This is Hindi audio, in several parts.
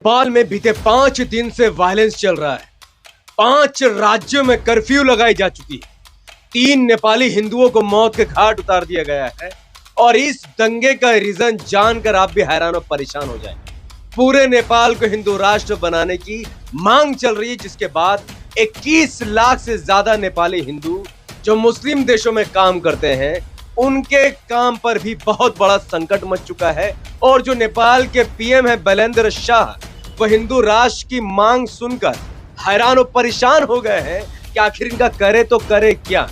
नेपाल में बीते 5 दिन से वायलेंस चल रहा है। 5 राज्यों में कर्फ्यू लगाई जा चुकी है। 3 नेपाली हिंदुओं को मौत के घाट उतार दिया गया है और इस दंगे का रीजन जानकर आप भी हैरान और परेशान हो जाए। पूरे नेपाल को हिंदू राष्ट्र बनाने की मांग चल रही है, जिसके बाद 21 लाख से ज्यादा नेपाली हिंदू जो मुस्लिम देशों में काम करते हैं, उनके काम पर भी बहुत बड़ा संकट मच चुका है। और जो नेपाल के पीएम है बैलेंद्र शाह, वो हिंदू राष्ट्र की मांग सुनकर हैरान और परेशान हो गए हैं कि आखिर इनका करे तो करे क्या।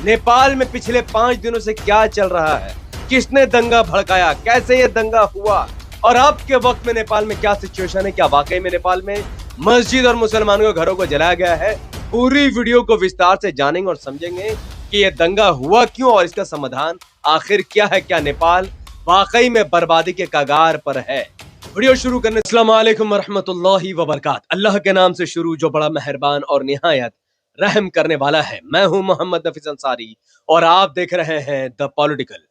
नेपाल में पिछले 5 दिनों से क्या चल रहा है, किसने दंगा भड़काया, कैसे ये दंगा हुआ और अब के वक्त में नेपाल में क्या सिचुएशन है। क्या वाकई में नेपाल में मस्जिद और मुसलमानों के घरों को जलाया गया है? पूरी वीडियो को विस्तार से जानेंगे और समझेंगे कि ये दंगा हुआ क्यों और इसका समाधान आखिर क्या है। क्या नेपाल वाकई में बर्बादी के कगार पर है? वीडियो शुरू करने अस्सलाम वालेकुम रहमतुल्लाहि व बरकात। अल्लाह के नाम से शुरू जो बड़ा मेहरबान और निहायत रहम करने वाला है। मैं हूं मोहम्मद नफीस अंसारी और आप देख रहे हैं द पॉलिटिकल।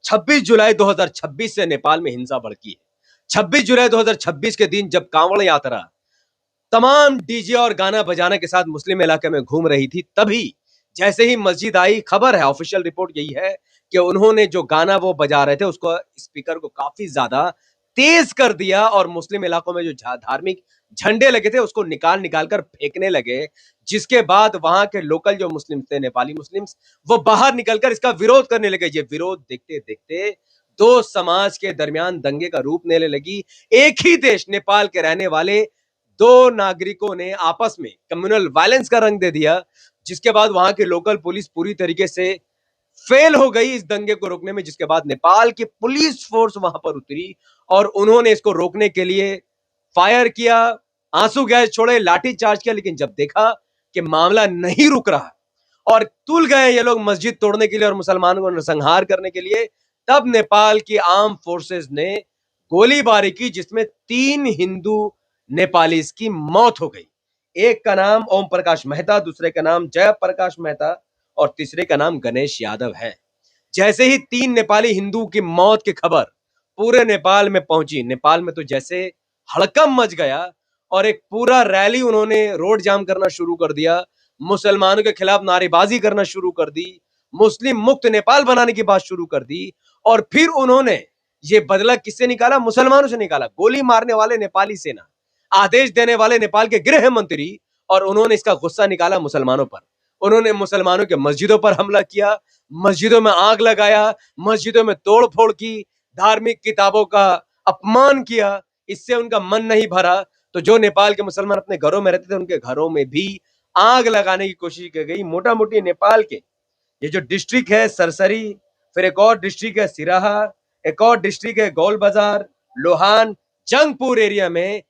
26 जुलाई 2026 से नेपाल में हिंसा भड़की है। 26 जुलाई 2026 के दिन जब कांवड़ यात्रा तमाम डीजे और गाना बजाने के साथ मुस्लिम इलाके में घूम रही थी, तभी जैसे ही मस्जिद आई, खबर है, ऑफिशियल रिपोर्ट यही है कि उन्होंने जो गाना वो बजा रहे थे उसको, स्पीकर को काफी ज्यादा तेज कर दिया और मुस्लिम इलाकों में जो धार्मिक झंडे लगे थे उसको निकाल निकाल कर फेंकने लगे। जिसके बाद वहां के लोकल जो मुस्लिम थे, नेपाली मुस्लिम्स, वो बाहर निकलकर इसका विरोध करने लगे। ये विरोध देखते देखते दो समाज के दरमियान दंगे का रूप लेने लगी। एक ही देश नेपाल के रहने वाले दो नागरिकों ने आपस में कम्युनल वायलेंस का रंग दे दिया, जिसके बाद वहां की लोकल पुलिस पूरी तरीके से फेल हो गई इस दंगे को रोकने में। जिसके बाद नेपाल की पुलिस फोर्स वहां पर उतरी और उन्होंने इसको रोकने के लिए फायर किया, आंसू गैस छोड़े, लाठी चार्ज किया। लेकिन जब देखा कि मामला नहीं रुक रहा और तुल गए ये लोग मस्जिद तोड़ने के लिए और मुसलमानों को नरसंहार करने के लिए, तब नेपाल की आर्म फोर्सेस ने गोलीबारी की, जिसमें 3 हिंदू नेपाली की मौत हो गई। एक का नाम ओम प्रकाश मेहता, दूसरे का नाम जय प्रकाश मेहता और तीसरे का नाम गणेश यादव है। जैसे ही 3 नेपाली हिंदू की मौत की खबर पूरे नेपाल में पहुंची, नेपाल में तो जैसे हड़कंप मच गया और एक पूरा रैली उन्होंने रोड जाम करना शुरू कर दिया, मुसलमानों के खिलाफ नारेबाजी करना शुरू कर दी, मुस्लिम मुक्त नेपाल बनाने की बात शुरू कर दी। और फिर उन्होंने ये बदला किससे निकाला? मुसलमानों से निकाला। गोली मारने वाले नेपाली सेना, आदेश देने वाले नेपाल के गृह मंत्री, और उन्होंने इसका गुस्सा निकाला मुसलमानों पर। उन्होंने मुसलमानों के मस्जिदों पर हमला किया, मस्जिदों में आग लगाया, मस्जिदों में तोड़ फोड़ की, धार्मिक किताबों का अपमान किया। इससे उनका मन नहीं भरा तो जो नेपाल के मुसलमान अपने घरों में रहते थे, उनके घरों में भी आग लगाने की कोशिश की गई। मोटा मोटी नेपाल के ये जो डिस्ट्रिक्ट है सरसरी, फिर एक और डिस्ट्रिक्ट है सिराहा, एक और डिस्ट्रिक्ट है गोल बाजार, लोहान, जंगपुर एरिया में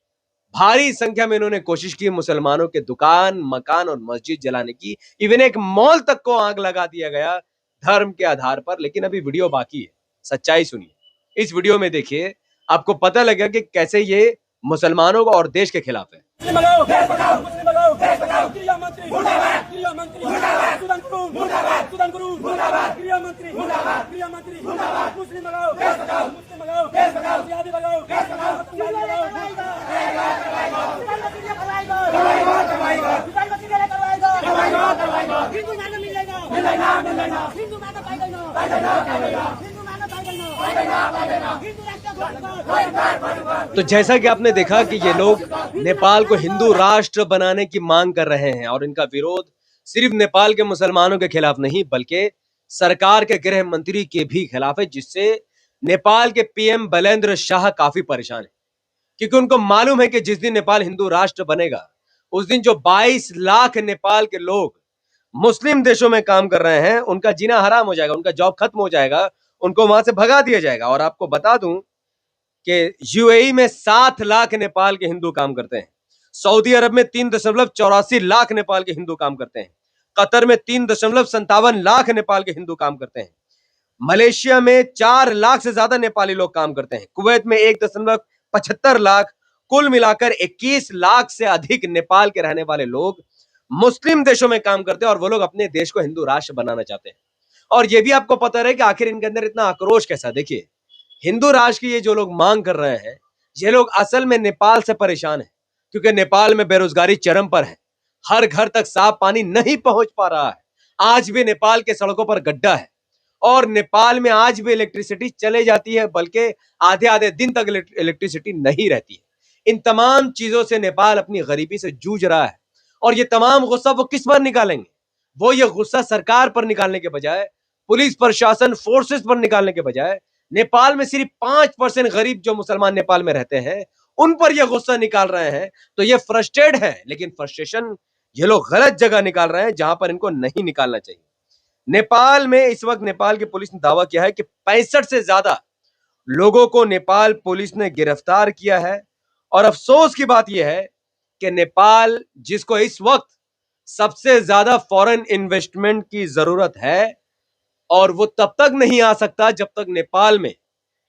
भारी संख्या में इन्होंने कोशिश की मुसलमानों के दुकान, मकान और मस्जिद जलाने की। इवन एक मॉल तक को आग लगा दिया गया धर्म के आधार पर। लेकिन अभी वीडियो बाकी है, सच्चाई सुनिए। इस वीडियो में देखिए, आपको पता लगेगा कि कैसे ये मुसलमानों और देश के खिलाफ है। तो जैसा कि आपने देखा कि ये लोग नेपाल को हिंदू राष्ट्र बनाने की मांग कर रहे हैं और इनका विरोध सिर्फ नेपाल के मुसलमानों के खिलाफ नहीं बल्कि सरकार के गृह मंत्री के भी खिलाफ है, जिससे नेपाल के पीएम बैलेंद्र शाह काफी परेशान है। क्योंकि उनको मालूम है कि जिस दिन नेपाल हिंदू राष्ट्र बनेगा, उस दिन जो 22 लाख नेपाल के लोग मुस्लिम देशों में काम कर रहे हैं, उनका जीना हराम हो जाएगा, उनका जॉब खत्म हो जाएगा, उनको वहां से भगा दिया जाएगा। और आपको बता दूं कि यूएई में 7 लाख नेपाल के हिंदू काम करते हैं, सऊदी अरब में 3.84 लाख नेपाल के हिंदू काम करते हैं, कतर में 3.57 लाख नेपाल के हिंदू काम करते हैं, मलेशिया में 4 लाख से ज्यादा नेपाली लोग काम करते हैं, कुवैत में 1.75 लाख, कुल मिलाकर 21 लाख से अधिक नेपाल के रहने वाले लोग मुस्लिम देशों में काम करते हैं और वो लोग अपने देश को हिंदू राष्ट्र बनाना चाहते हैं। और ये भी आपको पता रहे कि आखिर इनके अंदर इतना आक्रोश कैसा। देखिए, हिंदू राष्ट्र की ये जो लोग मांग कर रहे हैं, ये लोग असल में नेपाल से परेशान हैं, क्योंकि नेपाल में बेरोजगारी चरम पर है। हर घर तक साफ पानी नहीं पहुंच पा रहा है। आज भी नेपाल के सड़कों पर गड्ढा है और नेपाल में आज भी इलेक्ट्रिसिटी चले जाती है, बल्कि आधे आधे दिन तक इलेक्ट्रिसिटी नहीं रहती है। इन तमाम चीजों से नेपाल अपनी गरीबी से जूझ रहा है और ये तमाम गुस्सा वो किस पर निकालेंगे? वो ये गुस्सा सरकार पर निकालने के बजाय, पुलिस प्रशासन फोर्सेस पर निकालने के बजाय, नेपाल में सिर्फ 5% गरीब जो मुसलमान नेपाल में रहते हैं उन पर यह गुस्सा निकाल रहे हैं। तो ये फ्रस्ट्रेट है, लेकिन फ्रस्ट्रेशन ये लोग गलत जगह निकाल रहे हैं जहां पर इनको नहीं निकालना चाहिए। नेपाल में इस वक्त नेपाल की पुलिस ने दावा किया है कि 65 से ज्यादा लोगों को नेपाल पुलिस ने गिरफ्तार किया है। और अफसोस की बात यह है कि नेपाल, जिसको इस वक्त सबसे ज्यादा फॉरेन इन्वेस्टमेंट की जरूरत है, और वो तब तक नहीं आ सकता जब तक नेपाल में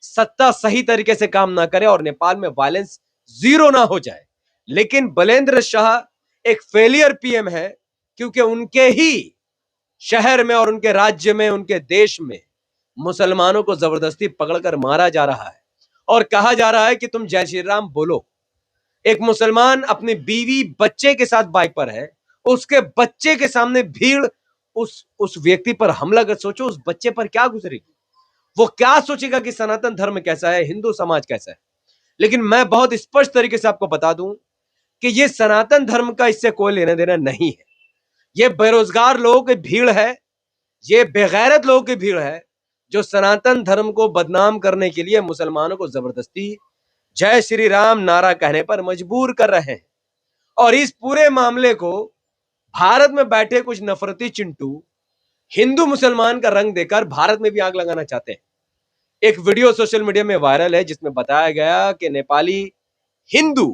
सत्ता सही तरीके से काम ना करे और नेपाल में वायलेंस जीरो ना हो जाए। लेकिन बलेंद्र शाह एक फेलियर पीएम है, क्योंकि उनके ही शहर में और उनके राज्य में, उनके देश में मुसलमानों को जबरदस्ती पकड़कर मारा जा रहा है और कहा जा रहा है कि तुम जय श्री राम बोलो। एक मुसलमान अपनी बीवी बच्चे के साथ बाइक पर है, उसके बच्चे के सामने भीड़ उस व्यक्ति पर हमला कर, सोचो उस बच्चे पर क्या गुजरेगी। वो क्या सोचेगा कि सनातन धर्म कैसा है, हिंदू समाज कैसा है। लेकिन मैं बहुत स्पष्ट तरीके से आपको बता दूं कि ये सनातन धर्म का इससे कोई लेना देना नहीं है। ये बेरोजगार लोगों की भीड़ है, ये बेगैरत लोगों की भीड़ है जो सनातन धर्म को बदनाम करने के लिए मुसलमानों को जबरदस्ती जय श्री राम नारा कहने पर मजबूर कर रहे हैं। और इस पूरे मामले को भारत में बैठे कुछ नफरती चिंटू हिंदू मुसलमान का रंग देकर भारत में भी आग लगाना चाहते हैं। एक वीडियो सोशल मीडिया में वायरल है जिसमें बताया गया कि नेपाली हिंदू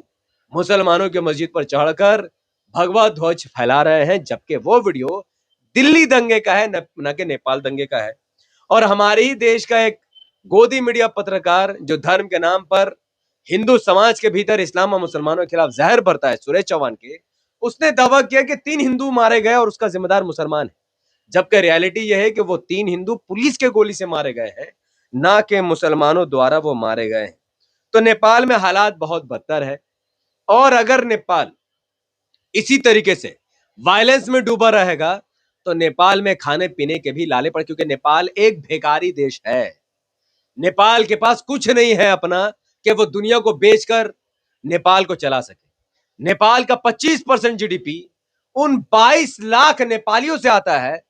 मुसलमानों की मस्जिद पर चढ़कर भगवा ध्वज फैला रहे हैं, जबकि वो वीडियो दिल्ली दंगे का है, न कि नेपाल दंगे का है। और हमारे ही देश का एक गोदी मीडिया पत्रकार जो धर्म के नाम पर हिंदू समाज के भीतर इस्लाम और मुसलमानों के खिलाफ जहर भरता है, सुरेश चौहान के, उसने दावा किया कि 3 हिंदू मारे गए और उसका जिम्मेदार मुसलमान है। जबकि रियलिटी यह है कि वो 3 हिंदू पुलिस के गोली से मारे गए हैं, ना कि मुसलमानों द्वारा वो मारे गए हैं। तो नेपाल में हालात बहुत बदतर है और अगर नेपाल इसी तरीके से वायलेंस में डूबा रहेगा तो नेपाल में खाने पीने के भी लाले पड़े, क्योंकि नेपाल एक भिखारी देश है। नेपाल के पास कुछ नहीं है अपना कि वो दुनिया को बेचकर नेपाल को चला सके। नेपाल का 25% जीडीपी उन 22 लाख नेपालियों से आता है,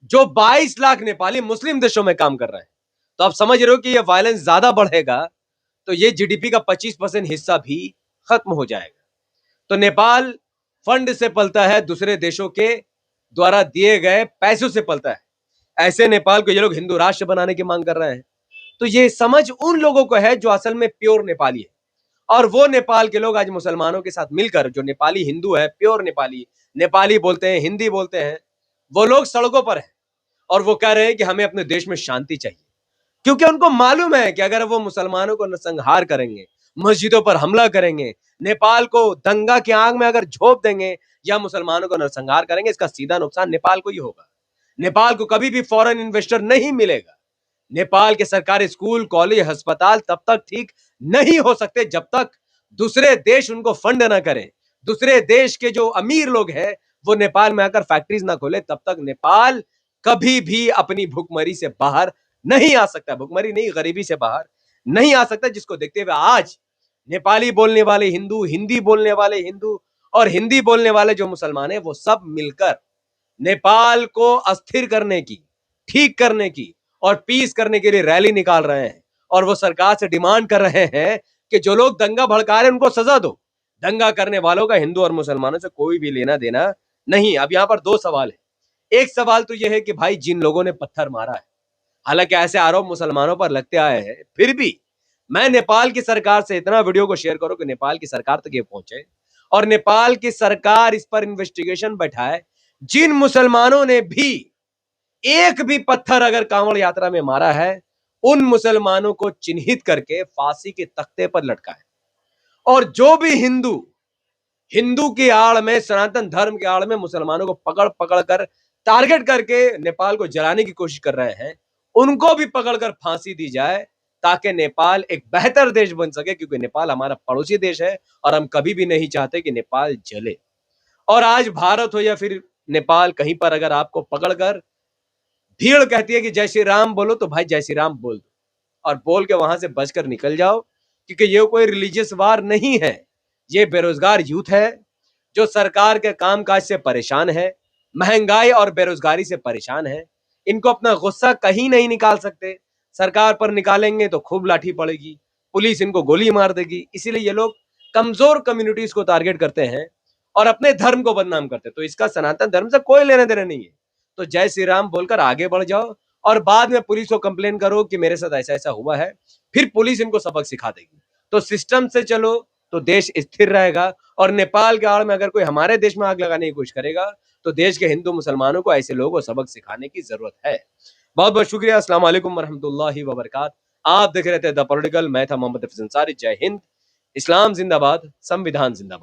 जो 22 लाख नेपाली मुस्लिम देशों में काम कर रहे हैं। तो आप समझ रहे हो कि ये वायलेंस ज्यादा बढ़ेगा तो ये जीडीपी का 25% हिस्सा भी खत्म हो जाएगा। तो नेपाल फंड से पलता है, दूसरे देशों के द्वारा दिए गए पैसों से पलता है। ऐसे नेपाल को ये लोग हिंदू राष्ट्र बनाने की मांग कर रहे हैं। तो ये समझ उन लोगों को है जो असल में प्योर नेपाली है, और वो नेपाल के लोग आज मुसलमानों के साथ मिलकर, जो नेपाली हिंदू है, प्योर नेपाली, नेपाली बोलते हैं, हिंदी बोलते हैं, वो लोग सड़कों पर हैं और वो कह रहे हैं कि हमें अपने देश में शांति चाहिए। क्योंकि उनको मालूम है कि अगर वो मुसलमानों को नरसंहार करेंगे, मस्जिदों पर हमला करेंगे, नेपाल को दंगा की आग में अगर झोंक देंगे या मुसलमानों को नरसंहार करेंगे, इसका सीधा नुकसान नेपाल को ही होगा। नेपाल को कभी भी फॉरेन इन्वेस्टर नहीं मिलेगा। नेपाल के सरकारी स्कूल, कॉलेज, अस्पताल तब तक ठीक नहीं हो सकते जब तक दूसरे देश उनको फंड ना करें। दूसरे देश के जो अमीर लोग हैं वो नेपाल में आकर फैक्ट्रीज ना खोले, तब तक नेपाल कभी भी अपनी भुखमरी से बाहर नहीं आ सकता। भुखमरी नहीं, गरीबी से बाहर नहीं आ सकता, जिसको देखते हुए आज नेपाली बोलने वाले हिंदू, हिंदी बोलने वाले हिंदू और हिंदी बोलने वाले जो मुसलमान हैं, वो सब मिलकर नेपाल को अस्थिर करने की, ठीक करने की और पीस करने के लिए रैली निकाल रहे हैं। और वो सरकार से डिमांड कर रहे हैं कि जो लोग दंगा भड़का रहे हैं उनको सजा दो। दंगा करने वालों का हिंदू और मुसलमानों से कोई भी लेना देना नहीं। अब यहाँ पर 2 सवाल है। एक सवाल तो यह है कि भाई जिन लोगों ने पत्थर मारा है, हालांकि ऐसे आरोप मुसलमानों पर लगते आए हैं, फिर भी मैं नेपाल की सरकार से इतना वीडियो को शेयर करूं कि नेपाल की सरकार तक ये पहुंचे और नेपाल की सरकार इस पर इन्वेस्टिगेशन बैठाए। जिन मुसलमानों ने भी एक भी पत्थर अगर कांवड़ यात्रा में मारा है, उन मुसलमानों को चिन्हित करके फांसी के तख्ते पर लटकाए। और जो भी हिंदू की आड़ में, सनातन धर्म की आड़ में मुसलमानों को पकड़ पकड़ कर टारगेट करके नेपाल को जलाने की कोशिश कर रहे हैं, उनको भी पकड़कर फांसी दी जाए, ताकि नेपाल एक बेहतर देश बन सके, क्योंकि नेपाल हमारा पड़ोसी देश है और हम कभी भी नहीं चाहते कि नेपाल जले। और आज भारत हो या फिर नेपाल, कहीं पर अगर आपको पकड़कर भीड़ कहती है कि जय श्री राम बोलो, तो भाई जय श्री राम बोल दो और बोल के वहां से बचकर निकल जाओ, क्योंकि ये कोई रिलीजियस वार नहीं है। ये बेरोजगार यूथ है जो सरकार के कामकाज से परेशान है, महंगाई और बेरोजगारी से परेशान है। इनको अपना गुस्सा कहीं नहीं निकाल सकते, सरकार पर निकालेंगे तो खूब लाठी पड़ेगी, पुलिस इनको गोली मार देगी। इसीलिए ये लोग कमजोर कम्युनिटीज को टारगेट करते हैं और अपने धर्म को बदनाम करते हैं। तो इसका सनातन धर्म से कोई लेना देना नहीं है। तो जय श्री राम बोलकर आगे बढ़ जाओ और बाद में पुलिस को कंप्लेन करो कि मेरे साथ ऐसा ऐसा हुआ है, फिर पुलिस इनको सबक सिखा देगी। तो सिस्टम से चलो तो देश स्थिर रहेगा। और नेपाल के आड़ में अगर कोई हमारे देश में आग लगाने की कोशिश करेगा तो देश के हिंदू मुसलमानों को ऐसे लोगों को सबक सिखाने की जरूरत है। बहुत बहुत शुक्रिया। अस्सलाम वालेकुम वरहमतुल्लाहि वबरकातुहू। आप देख रहे थे द पॉलिटिकल। मैं था मोहम्मद हफीज अंसारी। जय हिंद। इस्लाम जिंदाबाद, संविधान जिंदाबाद।